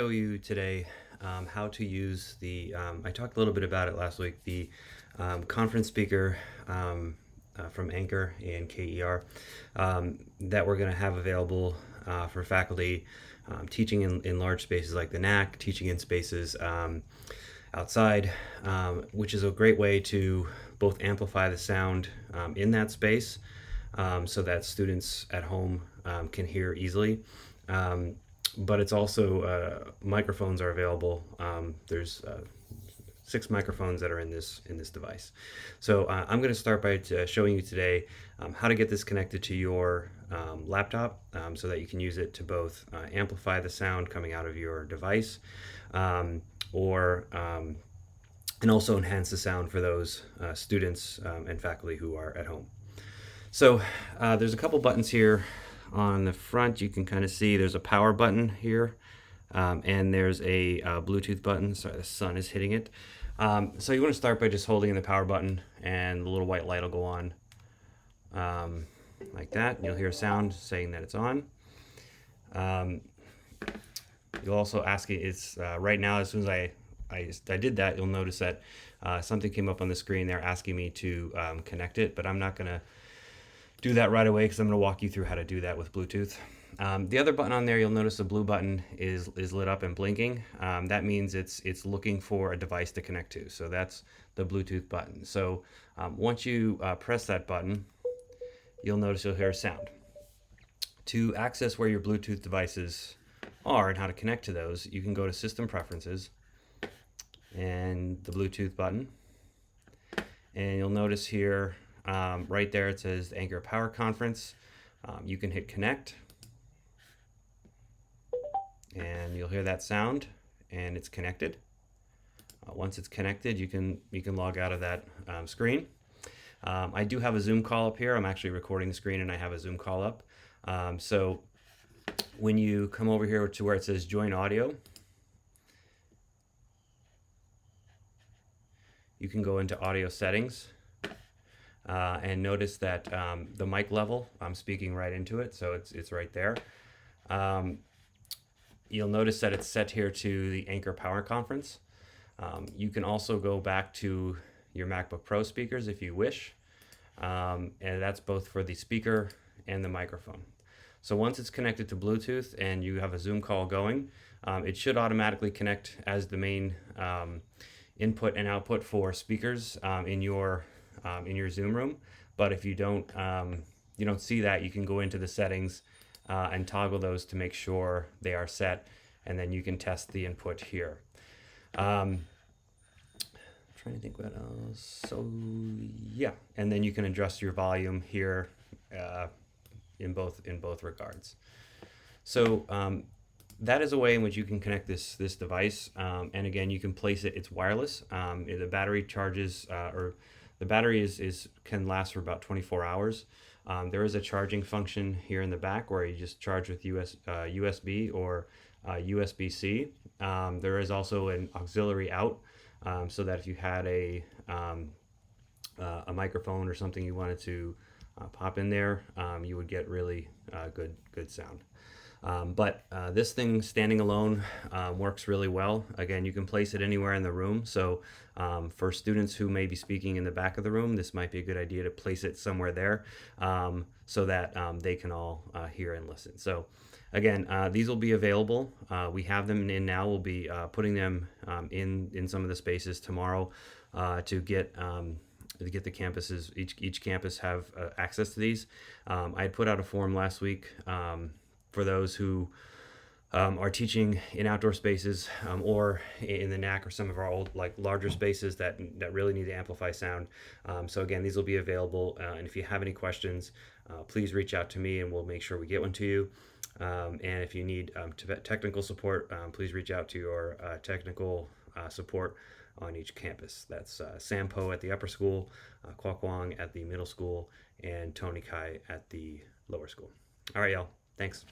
Show you today how to use the, I talked a little bit about it last week, the conference speaker from Anker and KER that we're going to have available for faculty teaching in large spaces like the NAC, teaching in spaces outside, which is a great way to both amplify the sound in that space so that students at home can hear easily. But it's also microphones are available. There's 6 microphones that are in this device. So I'm going to start by showing you today how to get this connected to your laptop so that you can use it to both amplify the sound coming out of your device or and also enhance the sound for those students and faculty who are at home. So there's a couple buttons here on the front. You can kind of see there's a power button here and there's a Bluetooth button. Sorry, the sun is hitting it. So you want to start by just holding the power button and the little white light will go on like that. You'll hear a sound saying that it's on. You'll also ask it, it's right now, as soon as I did that, you'll notice that something came up on the screen there asking me to connect it, but I'm not going to do that right away because I'm going to walk you through how to do that with Bluetooth. The other button on there, you'll notice the blue button is lit up and blinking. That means it's looking for a device to connect to. So that's the Bluetooth button. So once you press that button, you'll notice you'll hear a sound. To access where your Bluetooth devices are and how to connect to those, you can go to System Preferences and the Bluetooth button. And you'll notice here, right there, it says Anker Power Conference. You can hit connect and you'll hear that sound and it's connected. Once it's connected, you can log out of that screen. I do have a Zoom call up here. I'm actually recording the screen and I have a Zoom call up. So when you come over here to where it says join audio, you can go into audio settings and notice that the mic level, I'm speaking right into it, so it's right there. You'll notice that it's set here to the Anker Power Conference. You can also go back to your MacBook Pro speakers if you wish, and that's both for the speaker and the microphone. So once it's connected to Bluetooth and you have a Zoom call going, it should automatically connect as the main input and output for speakers in your Zoom room. But if you don't see that, you can go into the settings and toggle those to make sure they are set, and then you can test the input here. Trying to think what else. So yeah, and then you can adjust your volume here in both regards. So that is a way in which you can connect this device, and again, you can place it. It's wireless. The battery charges the battery can last for about 24 hours. There is a charging function here in the back where you just charge with USB or USB-C. There is also an auxiliary out, so that if you had a microphone or something you wanted to pop in there, you would get really good sound. But this thing standing alone works really well. Again, you can place it anywhere in the room. So for students who may be speaking in the back of the room, this might be a good idea to place it somewhere there so that they can all hear and listen. So again, these will be available. We have them in now. We'll be putting them in some of the spaces tomorrow to get the campuses. Each campus have access to these. I had put out a form last week for those who are teaching in outdoor spaces or in the NAC or some of our old larger spaces that really need to amplify sound. So again, these will be available, and if you have any questions, please reach out to me and we'll make sure we get one to you. And if you need technical support, please reach out to your technical support on each campus. That's Sam Poe at the upper school, Kwok Wong at the middle school, and Tony Kai at the lower school. All right, y'all. Thanks.